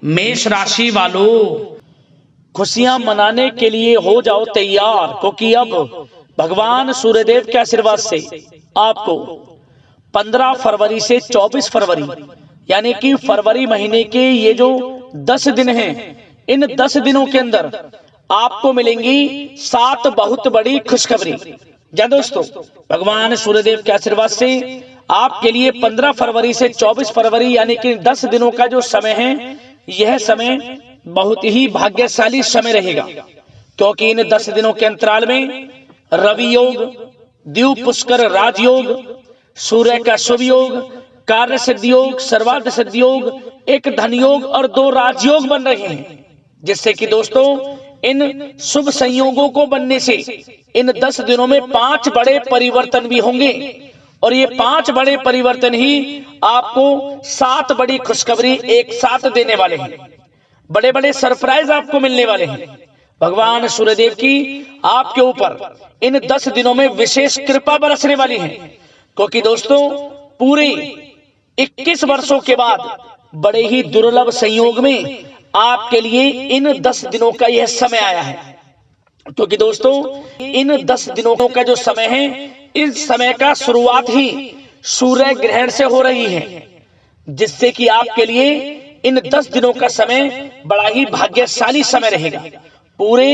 मेष राशि वालों, खुशियां मनाने के लिए हो जाओ तैयार, क्योंकि अब भगवान सूर्यदेव के आशीर्वाद से आपको 15 फरवरी से 24 फरवरी यानी कि फरवरी महीने के ये जो 10 दिन हैं, इन 10 दिनों के अंदर आपको मिलेंगी 7 बहुत बड़ी खुशखबरी। जी दोस्तों, भगवान सूर्यदेव के आशीर्वाद से आपके लिए 15 फरवरी से 24 फरवरी यानी कि 10 दिनों का जो समय है, यह समय बहुत ही भाग्यशाली समय रहेगा, क्योंकि इन 10 दिनों के अंतराल में रवि योग, द्वीप पुष्कर राजयोग, सूर्य का शुभ योग, कार्य सिद्धि योग, सर्वार्थ सिद्धि योग, एक धन योग और 2 राजयोग बन रहे हैं, जिससे कि दोस्तों इन शुभ संयोगों को बनने से इन 10 दिनों में 5 बड़े परिवर्तन भी होंगे, और ये 5 बड़े परिवर्तन ही आपको 7 बड़ी खुशखबरी एक साथ देने वाले हैं। बड़े बड़े सरप्राइज आपको मिलने वाले हैं। भगवान सूर्यदेव की आपके ऊपर इन 10 दिनों में विशेष कृपा बरसने वाली है, क्योंकि दोस्तों पूरे 21 वर्षों के बाद बड़े ही दुर्लभ संयोग में आपके लिए इन 10 दिनों का यह समय आया है। क्योंकि दोस्तों इन 10 दिनों का जो समय है, इस समय का शुरुआत ही सूर्य ग्रहण से हो रही है, जिससे कि आपके लिए इन 10 दिनों का समय बड़ा ही भाग्यशाली समय रहेगा। पूरे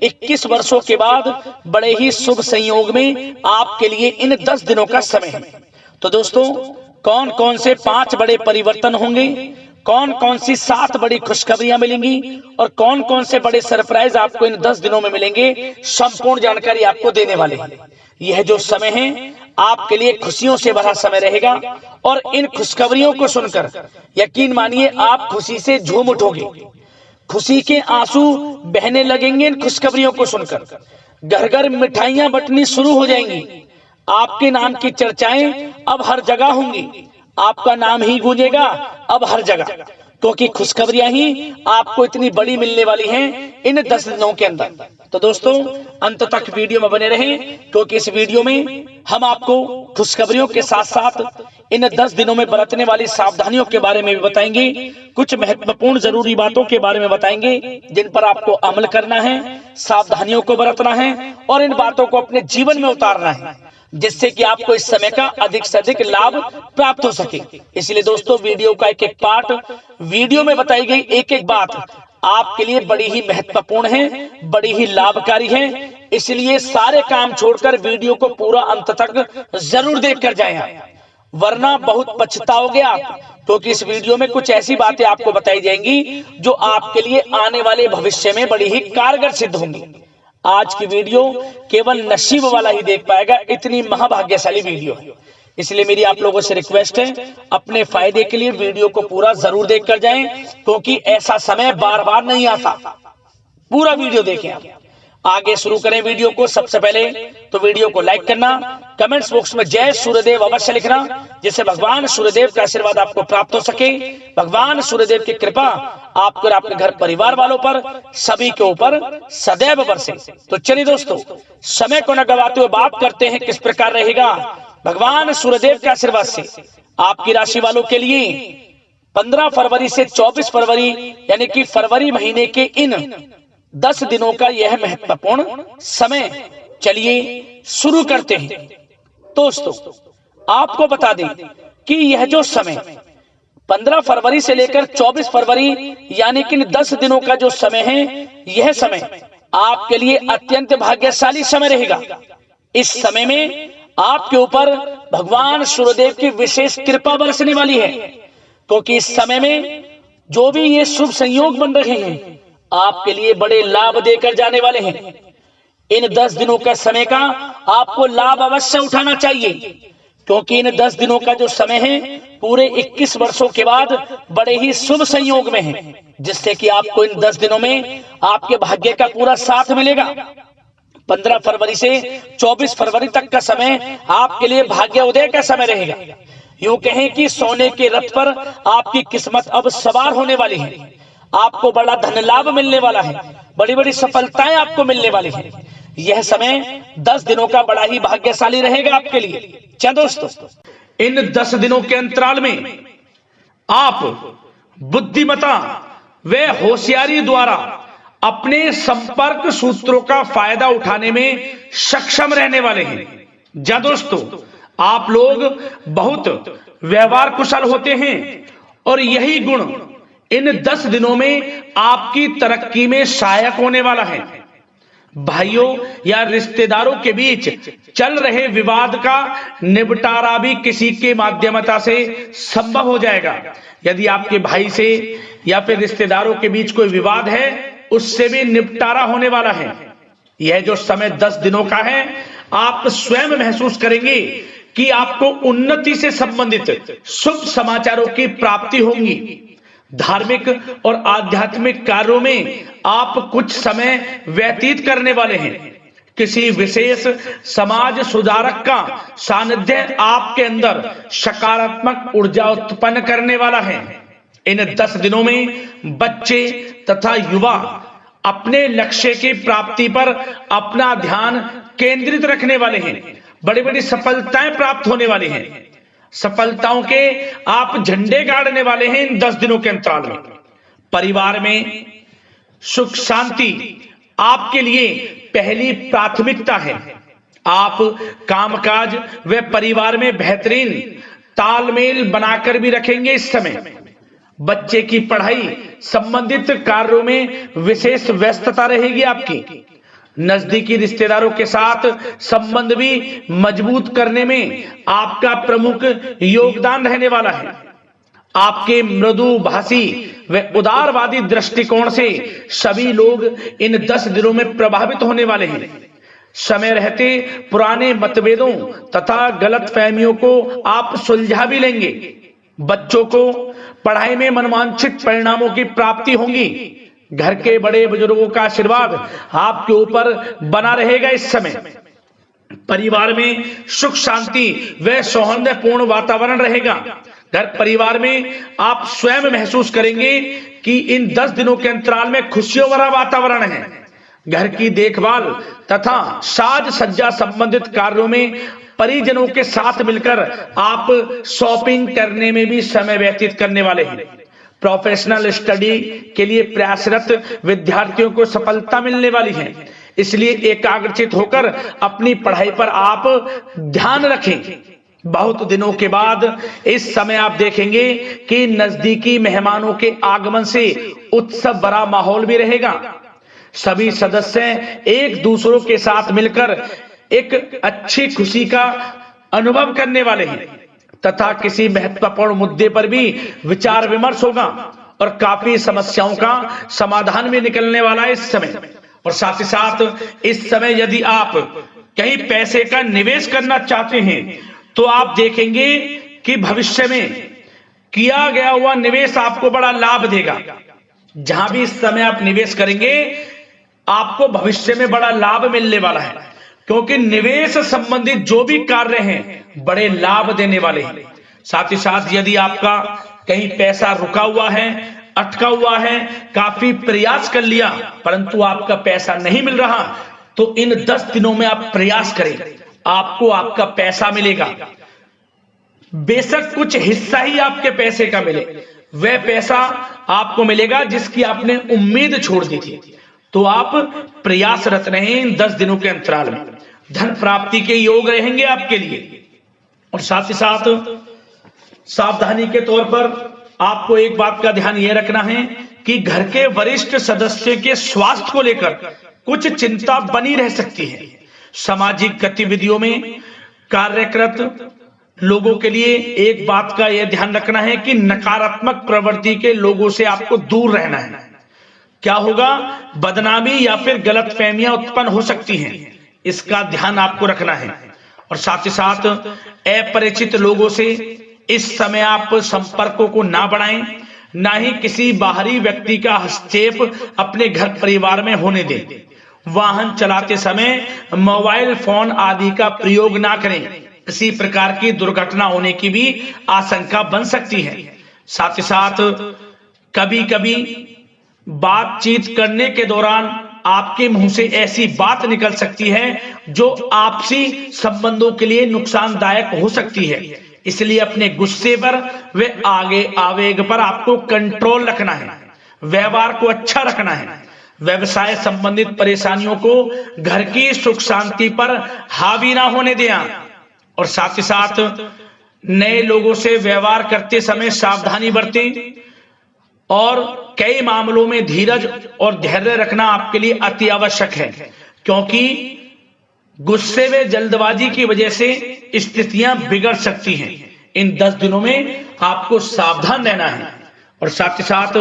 21 वर्षों के बाद बड़े ही शुभ संयोग में आपके लिए इन 10 दिनों का समय है। तो दोस्तों कौन कौन से 5 बड़े परिवर्तन होंगे, कौन कौन सी 7 बड़ी खुशखबरियां मिलेंगी और कौन कौन से बड़े सरप्राइज आपको इन 10 दिनों में मिलेंगे, संपूर्ण जानकारी आपको देने वाले हैं। यह जो समय है आपके लिए खुशियों से भरा समय रहेगा, और इन खुशखबरियों को सुनकर यकीन मानिए आप खुशी से झूम उठोगे, खुशी के आंसू बहने लगेंगे। इन खुशखबरियों को सुनकर घर घर मिठाइयां बंटनी शुरू हो जाएंगी, आपके नाम की चर्चाएं अब हर जगह होंगी, आपका नाम ही गूंजेगा अब हर जगह, क्योंकि खुशखबरियां ही आपको इतनी बड़ी मिलने वाली हैं इन 10 दिनों के अंदर। तो दोस्तों अंत तक वीडियो में बने रहें, क्योंकि इस वीडियो में हम आपको खुशखबरियों के साथ साथ इन 10 दिनों में बरतने वाली सावधानियों के बारे में भी बताएंगे, कुछ महत्वपूर्ण जरूरी बातों के बारे में बताएंगे जिन पर आपको अमल करना है, सावधानियों को बरतना है और इन बातों को अपने जीवन में उतारना है, जिससे कि आपको इस समय का अधिक से अधिक लाभ प्राप्त हो सके। इसलिए दोस्तों वीडियो का एक एक पार्ट, वीडियो में बताई गई एक एक बात आपके लिए बड़ी ही महत्वपूर्ण है, बड़ी ही लाभकारी है। इसलिए सारे काम छोड़कर वीडियो को पूरा अंत तक जरूर देखकर जाएं, वरना बहुत पछताओगे आप, क्योंकि इस वीडियो में कुछ ऐसी बातें आपको बताई जाएंगी जो आपके लिए आने वाले भविष्य में बड़ी ही कारगर सिद्ध होंगी। आज की वीडियो केवल नसीब वाला ही देख पाएगा, इतनी महाभाग्यशाली वीडियो है। इसलिए मेरी आप लोगों से रिक्वेस्ट है, अपने फायदे के लिए वीडियो को पूरा जरूर देख कर जाएं, क्योंकि ऐसा समय बार बार नहीं आता। पूरा वीडियो देखें आप। आगे शुरू करें वीडियो को। सबसे पहले तो वीडियो को लाइक करना, कमेंट्स बॉक्स में जय सूर्यदेव अवश्य लिखना, जिससे भगवान सूर्यदेव का आशीर्वाद आपको प्राप्त हो सके, भगवान सूर्यदेव की कृपा आपको और आपके घर परिवार वालों पर सभी के ऊपर सदैव बरसे। तो चलिए दोस्तों समय को न गवाते हुए बात करते हैं किस प्रकार रहेगा भगवान सूर्यदेव के आशीर्वाद से आपकी राशि वालों के लिए 15 फरवरी से 24 फरवरी यानी कि फरवरी महीने के इन 10 दिनों का यह महत्वपूर्ण समय। चलिए शुरू करते हैं। दोस्तों आपको बता दें कि यह जो समय 15 फरवरी से लेकर 24 फरवरी यानी कि 10 दिनों का जो समय है, यह समय आपके लिए अत्यंत भाग्यशाली समय रहेगा। इस समय में आपके ऊपर भगवान सूर्यदेव की विशेष कृपा बरसने वाली है, क्योंकि इस समय में जो भी ये शुभ संयोग बन रहे हैं आपके लिए बड़े लाभ देकर जाने वाले हैं। इन 10 दिनों का समय का आपको लाभ अवश्य उठाना चाहिए, क्योंकि इन 10 दिनों का जो समय है पूरे 21 वर्षों के बाद बड़े ही शुभ संयोग में है, जिससे कि आपको इन 10 दिनों में आपके भाग्य का पूरा साथ मिलेगा। 15 फरवरी से 24 फरवरी तक का समय आपके लिए भाग्य उदय का समय रहेगा। यूं कहें कि सोने के रथ पर आपकी किस्मत अब सवार होने वाली है, आपको बड़ा धन लाभ मिलने वाला है, बड़ी बड़ी सफलताएं आपको मिलने वाली है। यह समय 10 दिनों का बड़ा ही भाग्यशाली रहेगा आपके लिए। क्या दोस्तों इन 10 दिनों के अंतराल में आप बुद्धिमता वे होशियारी द्वारा अपने संपर्क सूत्रों का फायदा उठाने में सक्षम रहने वाले हैं। जा दोस्तों, आप लोग बहुत व्यवहार कुशल होते हैं और यही गुण इन 10 दिनों में आपकी तरक्की में सहायक होने वाला है। भाइयों या रिश्तेदारों के बीच चल रहे विवाद का निपटारा भी किसी के माध्यमता से संभव हो जाएगा। यदि आपके भाई से या फिर रिश्तेदारों के बीच कोई विवाद है, उससे भी निपटारा होने वाला है। यह जो समय 10 दिनों का है, आप स्वयं महसूस करेंगे कि आपको उन्नति से संबंधित शुभ समाचारों की प्राप्ति होगी। धार्मिक और आध्यात्मिक कार्यों में आप कुछ समय व्यतीत करने वाले हैं। किसी विशेष समाज सुधारक का सानिध्य आपके अंदर सकारात्मक ऊर्जा उत्पन्न करने वाला है। इन 10 दिनों में बच्चे तथा युवा अपने लक्ष्य की प्राप्ति पर अपना ध्यान केंद्रित रखने वाले हैं। बड़ी बड़ी सफलताएं प्राप्त होने वाली हैं। सफलताओं के आप झंडे गाड़ने वाले हैं इन 10 दिनों के अंतराल में। परिवार में सुख शांति आपके लिए पहली प्राथमिकता है। आप कामकाज व परिवार में बेहतरीन तालमेल बनाकर भी रखेंगे। इस समय बच्चे की पढ़ाई संबंधित कार्यों में विशेष व्यस्तता रहेगी आपकी। नजदीकी रिश्तेदारों के साथ संबंध भी मजबूत करने में आपका प्रमुख योगदान रहने वाला है। आपके मृदु भाषी व उदारवादी दृष्टिकोण से सभी लोग इन 10 दिनों में प्रभावित होने वाले हैं। समय रहते पुराने मतभेदों तथा गलतफहमियों को आप सुलझा भी लेंगे। बच्चों को पढ़ाई में मनवांछित परिणामों की प्राप्ति होगी। घर के बड़े बुजुर्गों का आशीर्वाद आपके ऊपर बना रहेगा। इस समय परिवार में सुख शांति व सौहार्दपूर्ण वातावरण रहेगा। घर परिवार में आप स्वयं महसूस करेंगे कि इन 10 दिनों के अंतराल में खुशियों भरा वातावरण है। घर की देखभाल तथा साज सज्जा संबंधित कार्यों में परिजनों के साथ मिलकर आप शॉपिंग करने में भी समय व्यतीत करने वाले हैं। प्रोफेशनल स्टडी के लिए प्रयासरत विद्यार्थियों को सफलता मिलने वाली है। इसलिए एकाग्रचित होकर अपनी पढ़ाई पर आप ध्यान रखें। बहुत दिनों के बाद इस समय आप देखेंगे कि नजदीकी मेहमानों के आगमन से उत्सव भरा माहौल भी रहेगा। सभी सदस्य एक दूसरों के साथ मिलकर एक अच्छी खुशी का अनुभव करने वाले हैं तथा किसी महत्वपूर्ण मुद्दे पर भी विचार विमर्श होगा और काफी समस्याओं का समाधान भी निकलने वाला है इस समय। और साथ ही साथ इस समय यदि आप कहीं पैसे का निवेश करना चाहते हैं तो आप देखेंगे कि भविष्य में किया गया हुआ निवेश आपको बड़ा लाभ देगा। जहां भी इस समय आप निवेश करेंगे आपको भविष्य में बड़ा लाभ मिलने वाला है, क्योंकि निवेश संबंधित जो भी कार्य हैं बड़े लाभ देने वाले हैं। साथ ही साथ यदि आपका कहीं पैसा रुका हुआ है, अटका हुआ है, काफी प्रयास कर लिया परंतु आपका पैसा नहीं मिल रहा, तो इन 10 दिनों में आप प्रयास करें, आपको आपका पैसा मिलेगा। बेशक कुछ हिस्सा ही आपके पैसे का मिले, वह पैसा आपको मिलेगा जिसकी आपने उम्मीद छोड़ दी थी। तो आप प्रयासरत रहें इन 10 दिनों के अंतराल में। धन प्राप्ति के योग रहेंगे आपके लिए। और साथ ही साथ सावधानी के तौर पर आपको एक बात का ध्यान यह रखना है कि घर के वरिष्ठ सदस्य के स्वास्थ्य को लेकर कुछ चिंता बनी रह सकती है। सामाजिक गतिविधियों में कार्यरत लोगों के लिए एक बात का यह ध्यान रखना है कि नकारात्मक प्रवृत्ति के लोगों से आपको दूर रहना है। क्या होगा, बदनामी या फिर गलतफहमियां उत्पन्न हो सकती हैं, इसका ध्यान आपको रखना है। और साथ ही साथ अपरिचित लोगों से इस समय आप संपर्कों को ना बढ़ाएं, ना ही किसी बाहरी व्यक्ति का हस्तक्षेप अपने घर परिवार में होने दें। वाहन चलाते समय मोबाइल फोन आदि का प्रयोग ना करें, किसी प्रकार की दुर्घटना होने की भी आशंका बन सकती है। साथ ही साथ कभी कभी बातचीत करने के दौरान आपके मुंह से ऐसी बात निकल सकती है जो आपसी संबंधों के लिए नुकसानदायक हो सकती है। इसलिए अपने गुस्से पर व आगे आवेग पर आपको कंट्रोल रखना है। व्यवहार को अच्छा रखना है। व्यवसाय संबंधित परेशानियों को घर की सुख शांति पर हावी ना होने दें। और साथ ही साथ नए लोगों से व्यवहार करते समय सावधानी बरतें और कई मामलों में धीरज और धैर्य रखना आपके लिए अति आवश्यक है, क्योंकि गुस्से में जल्दबाजी की वजह से स्थितियां बिगड़ सकती हैं। इन 10 दिनों में आपको सावधान रहना है। और साथ ही साथ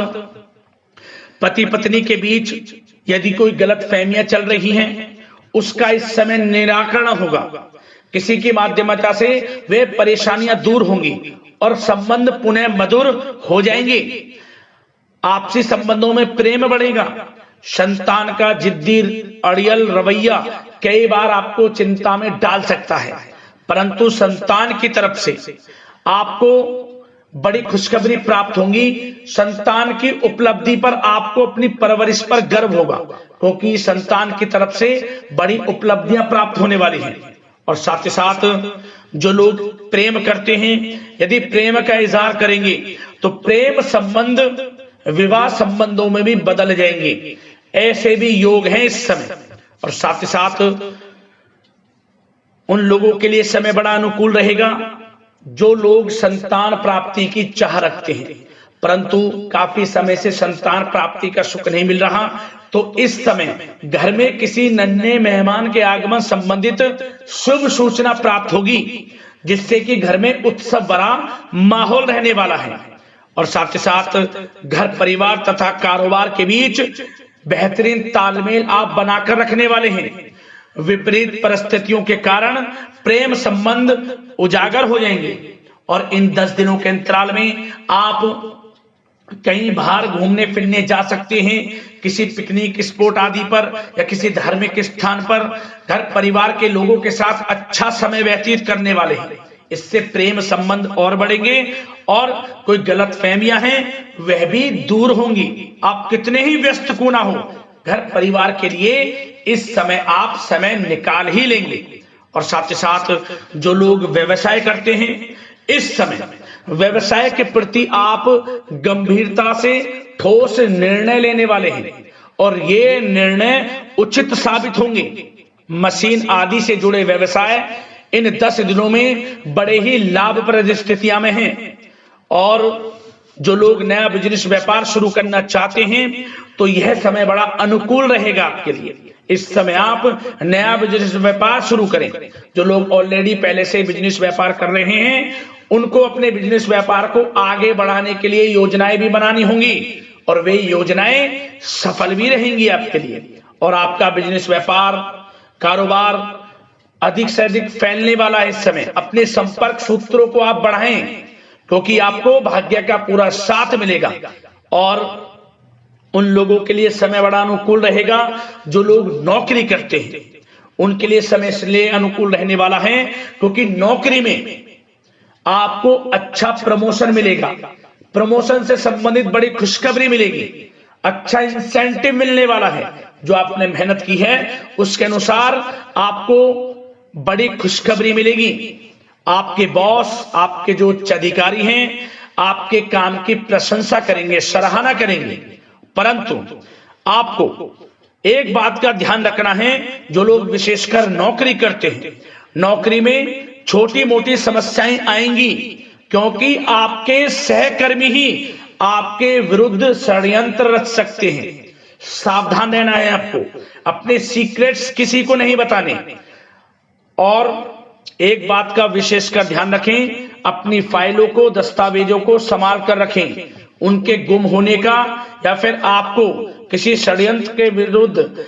पति पत्नी के बीच यदि कोई गलत फहमियां चल रही हैं, उसका इस समय निराकरण होगा। किसी की माध्यमता से वे परेशानियां दूर होंगी और संबंध पुनः मधुर हो जाएंगे। आपसी संबंधों में प्रेम बढ़ेगा। संतान का जिद्दी अड़ियल रवैया कई बार आपको चिंता में डाल सकता है, परंतु संतान की तरफ से आपको बड़ी खुशखबरी प्राप्त होगी। संतान की उपलब्धि पर आपको अपनी परवरिश पर गर्व होगा, क्योंकि संतान की तरफ से बड़ी उपलब्धियां प्राप्त होने वाली हैं। और साथ ही साथ जो लोग प्रेम करते हैं, यदि प्रेम का इजहार करेंगे तो प्रेम संबंध विवाह संबंधों में भी बदल जाएंगे। ऐसे भी योग हैं इस समय। और साथ ही साथ उन लोगों के लिए समय बड़ा अनुकूल रहेगा जो लोग संतान प्राप्ति की चाह रखते हैं, परंतु काफी समय से संतान प्राप्ति का सुख नहीं मिल रहा, तो इस समय घर में किसी नन्हे मेहमान के आगमन संबंधित शुभ सूचना प्राप्त होगी, जिससे कि घर में उत्सव भरा माहौल रहने वाला है। और साथ ही साथ घर परिवार तथा कारोबार के बीच बेहतरीन तालमेल आप बनाकर रखने वाले हैं। विपरीत परिस्थितियों के कारण प्रेम संबंध उजागर हो जाएंगे। और इन 10 दिनों के अंतराल में आप कहीं बाहर घूमने फिरने जा सकते हैं, किसी पिकनिक स्पॉट आदि पर या किसी धार्मिक स्थान पर घर परिवार के लोगों के साथ अच्छा समय व्यतीत करने वाले हैं। इससे प्रेम संबंध और बढ़ेंगे और कोई गलत फहमियां हैं वह भी दूर होंगी। आप कितने ही व्यस्त क्यों ना हो, घर परिवार के लिए इस समय आप समय निकाल ही लेंगे। और साथ ही साथ जो लोग व्यवसाय करते हैं, इस समय व्यवसाय के प्रति आप गंभीरता से ठोस निर्णय लेने वाले हैं और ये निर्णय उचित साबित होंगे। मशीन आदि से जुड़े व्यवसाय इन 10 दिनों में बड़े ही लाभप्रद स्थितियां में हैं। और जो लोग नया बिजनेस व्यापार शुरू करना चाहते हैं, तो यह समय बड़ा अनुकूल रहेगा आपके लिए। इस समय आप नया बिजनेस व्यापार शुरू करें। जो लोग ऑलरेडी पहले से बिजनेस व्यापार कर रहे हैं, उनको अपने बिजनेस व्यापार को आगे बढ़ाने के लिए योजनाएं भी बनानी होंगी और वे योजनाएं सफल भी रहेंगी आपके लिए। और आपका बिजनेस व्यापार कारोबार अधिक से अधिक फैलने वाला है। इस समय अपने संपर्क सूत्रों को आप बढ़ाएं, क्योंकि आपको भाग्य का पूरा साथ मिलेगा। और उन लोगों के लिए समय बड़ा अनुकूल रहेगा जो लोग नौकरी करते हैं, उनके लिए समय इसलिए अनुकूल रहने वाला है क्योंकि नौकरी में आपको अच्छा प्रमोशन मिलेगा। प्रमोशन से संबंधित बड़ी खुशखबरी मिलेगी, अच्छा इंसेंटिव मिलने वाला है। जो आपने मेहनत की है उसके अनुसार आपको बड़ी खुशखबरी मिलेगी। आपके बॉस, आपके जो उच्च अधिकारी हैं, आपके काम की प्रशंसा करेंगे, सराहना करेंगे। परंतु आपको एक बात का ध्यान रखना है, जो लोग विशेषकर नौकरी करते हैं, नौकरी में छोटी मोटी समस्याएं आएंगी, क्योंकि आपके सहकर्मी ही आपके विरुद्ध षड्यंत्र रच सकते हैं। सावधान रहना है आपको, अपने सीक्रेट्स किसी को नहीं बताने। और एक बात का विशेषकर ध्यान रखें, अपनी फाइलों को, दस्तावेजों को संभाल कर रखें। उनके गुम होने का या फिर आपको किसी षड्यंत्र के विरुद्ध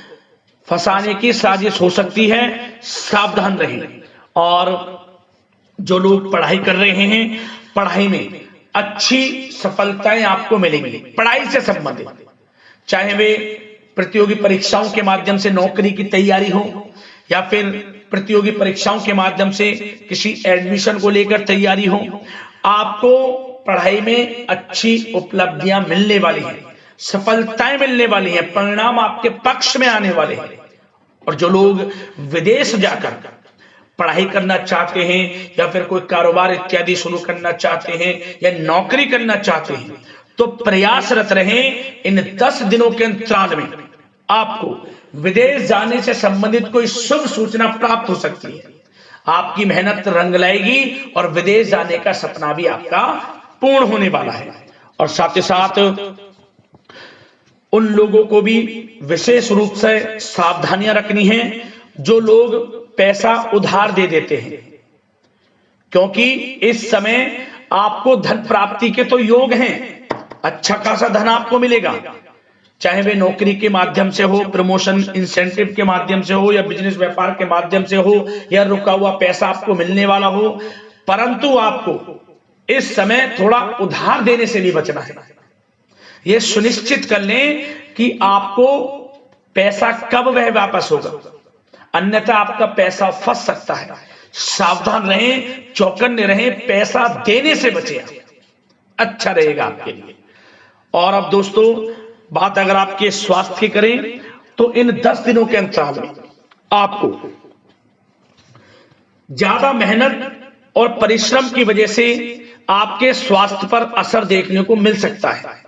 फंसाने की साजिश हो सकती है, सावधान रहें। और जो लोग पढ़ाई कर रहे हैं, पढ़ाई में अच्छी सफलताएं आपको मिलेंगी। पढ़ाई से संबंधित, चाहे वे प्रतियोगी परीक्षाओं के माध्यम से नौकरी की तैयारी हो या फिर प्रतियोगी परीक्षाओं के माध्यम से किसी एडमिशन को लेकर तैयारी हो, आपको पढ़ाई में अच्छी उपलब्धियां मिलने वाली हैं, सफलताएं मिलने वाली हैं, परिणाम आपके पक्ष में आने वाले हैं। और जो लोग विदेश जाकर पढ़ाई करना चाहते हैं या फिर कोई कारोबार इत्यादि शुरू करना चाहते हैं या नौकरी करना चाहते हैं, तो प्रयासरत रहें इन 10 दिनों के अंतराल में आपको विदेश जाने से संबंधित कोई शुभ सूचना प्राप्त हो सकती है। आपकी मेहनत रंग लाएगी और विदेश जाने का सपना भी आपका पूर्ण होने वाला है। और साथ ही साथ उन लोगों को भी विशेष रूप से सावधानियां रखनी है जो लोग पैसा उधार दे देते हैं, क्योंकि इस समय आपको धन प्राप्ति के तो योग हैं, अच्छा खासा धन आपको मिलेगा, चाहे वे नौकरी के माध्यम से हो, प्रमोशन इंसेंटिव के माध्यम से हो, या बिजनेस व्यापार के माध्यम से हो, या रुका हुआ पैसा आपको मिलने वाला हो। परंतु आपको इस समय थोड़ा उधार देने से भी बचना है। यह सुनिश्चित कर लें कि आपको पैसा कब वह वापस होगा, अन्यथा आपका पैसा फंस सकता है। सावधान रहें, चौकन्ने रहें, पैसा देने से बचें, अच्छा रहेगा आपके लिए। और अब दोस्तों बात अगर आपके स्वास्थ्य की करें तो इन 10 दिनों के अंतराल में आपको ज्यादा मेहनत और परिश्रम की वजह से आपके स्वास्थ्य पर असर देखने को मिल सकता है,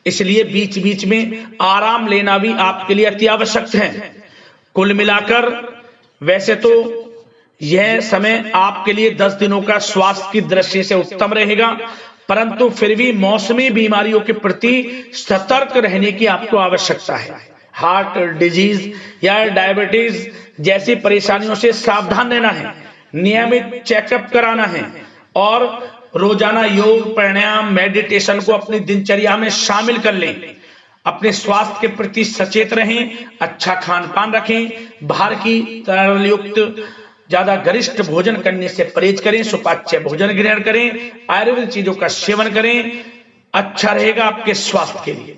इसलिए बीच बीच में आराम लेना भी आपके लिए अति आवश्यक है। कुल मिलाकर वैसे तो यह समय आपके लिए 10 दिनों का स्वास्थ्य की दृष्टि से उत्तम रहेगा, परंतु फिर भी मौसमी बीमारियों के प्रति सतर्क रहने की आपको आवश्यकता है। हार्ट डिजीज या डायबिटीज जैसी परेशानियों से सावधान रहना है, नियमित चेकअप कराना है और रोजाना योग, प्राणायाम, मेडिटेशन को अपनी दिनचर्या में शामिल कर लें। अपने स्वास्थ्य के प्रति सचेत रहें, अच्छा खान पान रखें, बाहर की तरल युक्त ज्यादा गरिष्ठ भोजन करने से परहेज करें, सुपाच्य भोजन ग्रहण करें, आयुर्वेदिक चीजों का सेवन करें, अच्छा रहेगा आपके स्वास्थ्य के लिए।